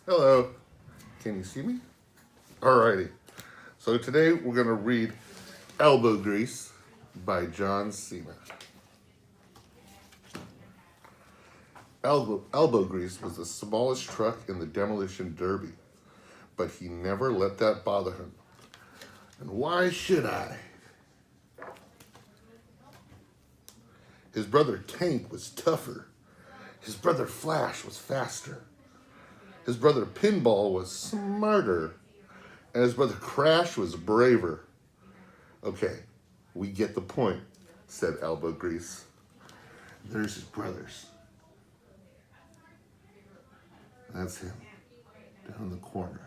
Hello. Can you see me? Alrighty. So today we're going to read Elbow Grease by John Cena. Elbow Grease was the smallest truck in the demolition derby, but he never let that bother him. And why should I? His brother Tank was tougher. His brother Flash was faster. His brother Pinball was smarter. And his brother Crash was braver. Okay, we get the point, said Elbow Grease. There's his brothers. That's him, down in the corner.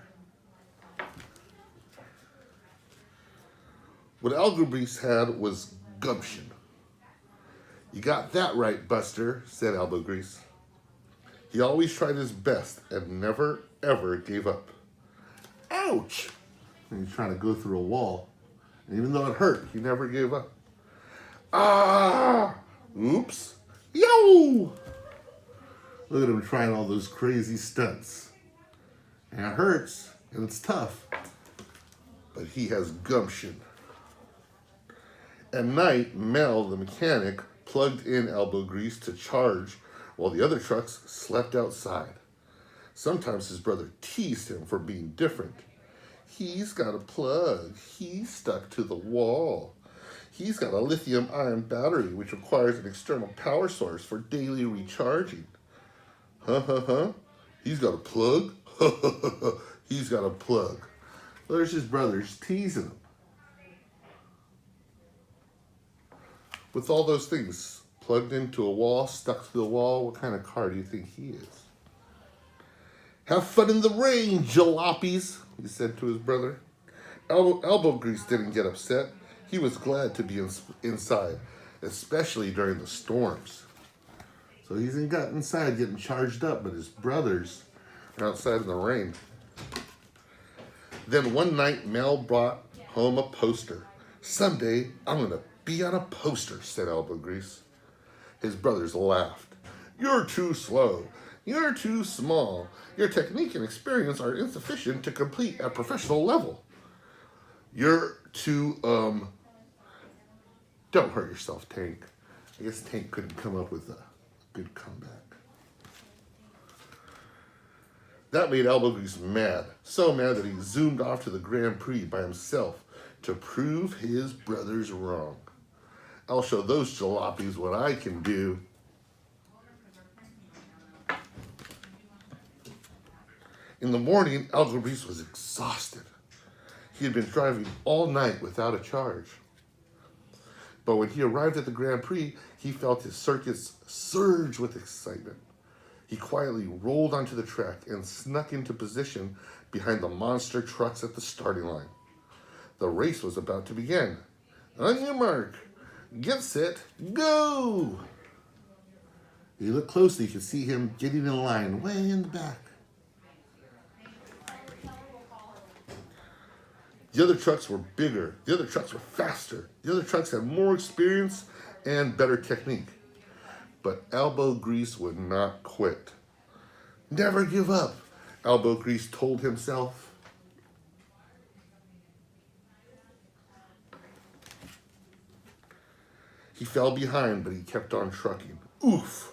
What Elbow Grease had was gumption. You got that right, Buster, said Elbow Grease. He always tried his best and never, ever gave up. Ouch! And he's trying to go through a wall. And even though it hurt, he never gave up. Ah! Oops! Yo! Look at him trying all those crazy stunts. And it hurts, and it's tough. But he has gumption. At night, Mel, the mechanic, plugged in Elbow Grease to charge while the other trucks slept outside. Sometimes his brother teased him for being different. He's got a plug. He's stuck to the wall. He's got a lithium-ion battery, which requires an external power source for daily recharging. He's got a plug? He's got a plug. There's his brothers teasing him. With all those things plugged into a wall, stuck to the wall, what kind of car do you think he is? Have fun in the rain, jalopies, he said to his brother. Elbow Grease didn't get upset. He was glad to be inside, especially during the storms. So he's got inside getting charged up, but his brothers are outside in the rain. Then one night, Mel brought home a poster. Someday, I'm going to be on a poster, said Elbow Grease. His brothers laughed. You're too slow. You're too small. Your technique and experience are insufficient to compete at professional level. You're too, Don't hurt yourself, Tank. I guess Tank couldn't come up with a good comeback. That made Elbow Grease mad. So mad that he zoomed off to the Grand Prix by himself to prove his brothers wrong. I'll show those jalopies what I can do. In the morning, Elbow Grease was exhausted. He had been driving all night without a charge. But when he arrived at the Grand Prix, he felt his circuits surge with excitement. He quietly rolled onto the track and snuck into position behind the monster trucks at the starting line. The race was about to begin. On your mark. Get set, go! If you look closely, you can see him getting in line way in the back. The other trucks were bigger. The other trucks were faster. The other trucks had more experience and better technique. But Elbow Grease would not quit. Never give up, Elbow Grease told himself. He fell behind, but he kept on trucking. Oof!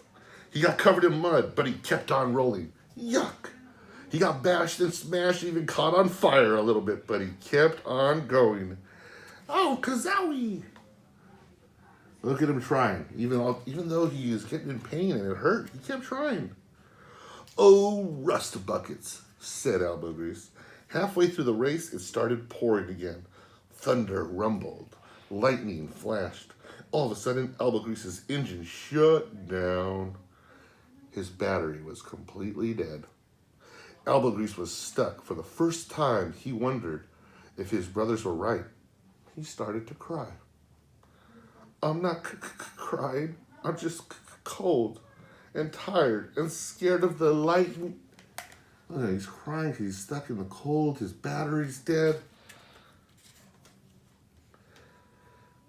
He got covered in mud, but he kept on rolling. Yuck! He got bashed and smashed, even caught on fire a little bit, but he kept on going. Oh, kazowie! Look at him trying. Even though he was getting in pain and it hurt, he kept trying. Oh, rust buckets, said Elbow Grease. Halfway through the race, it started pouring again. Thunder rumbled. Lightning flashed. All of a sudden, Elbow Grease's engine shut down. His battery was completely dead. Elbow Grease was stuck. For the first time, he wondered if his brothers were right. He started to cry. I'm not crying. I'm just cold and tired and scared of the lightning. Look, he's crying because he's stuck in the cold. His battery's dead.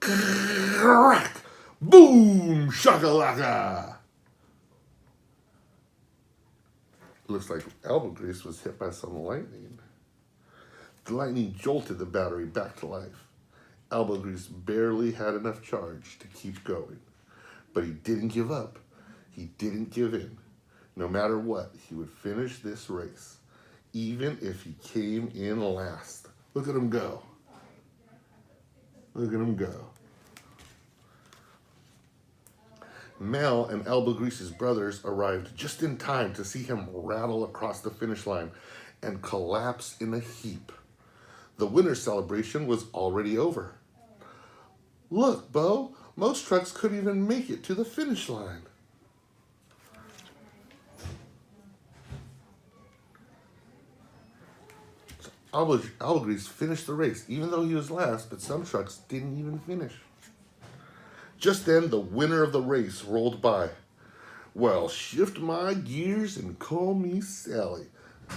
Crack! Boom! Shakalaka! Looks like elbow grease was hit by some lightning. The lightning jolted the battery back to life. Elbow grease barely had enough charge to keep going. But he didn't give up. He didn't give in. No matter what, he would finish this race, even if he came in last. Look at him go. Look at him go. Mel and Elbow Grease's brothers arrived just in time to see him rattle across the finish line and collapse in a heap. The winter celebration was already over. Look, Bo, most trucks couldn't even make it to the finish line. Elbow Grease finished the race, even though he was last, but some trucks didn't even finish. Just then, the winner of the race rolled by. Well, shift my gears and call me Sally.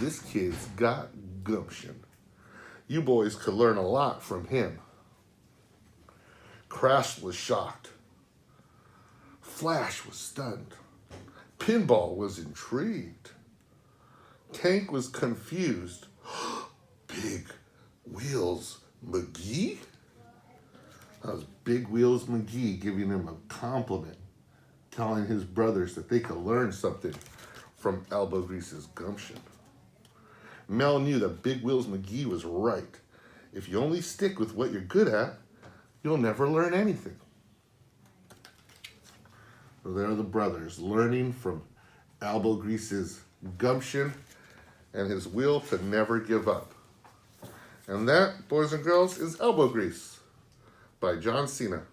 This kid's got gumption. You boys could learn a lot from him. Crash was shocked. Flash was stunned. Pinball was intrigued. Tank was confused. Big Wheels McGee? That was Big Wheels McGee giving him a compliment, telling his brothers that they could learn something from Elbow Grease's gumption. Mel knew that Big Wheels McGee was right. If you only stick with what you're good at, you'll never learn anything. So there are the brothers learning from Elbow Grease's gumption and his will to never give up. And that, boys and girls, is Elbow Grease by John Cena.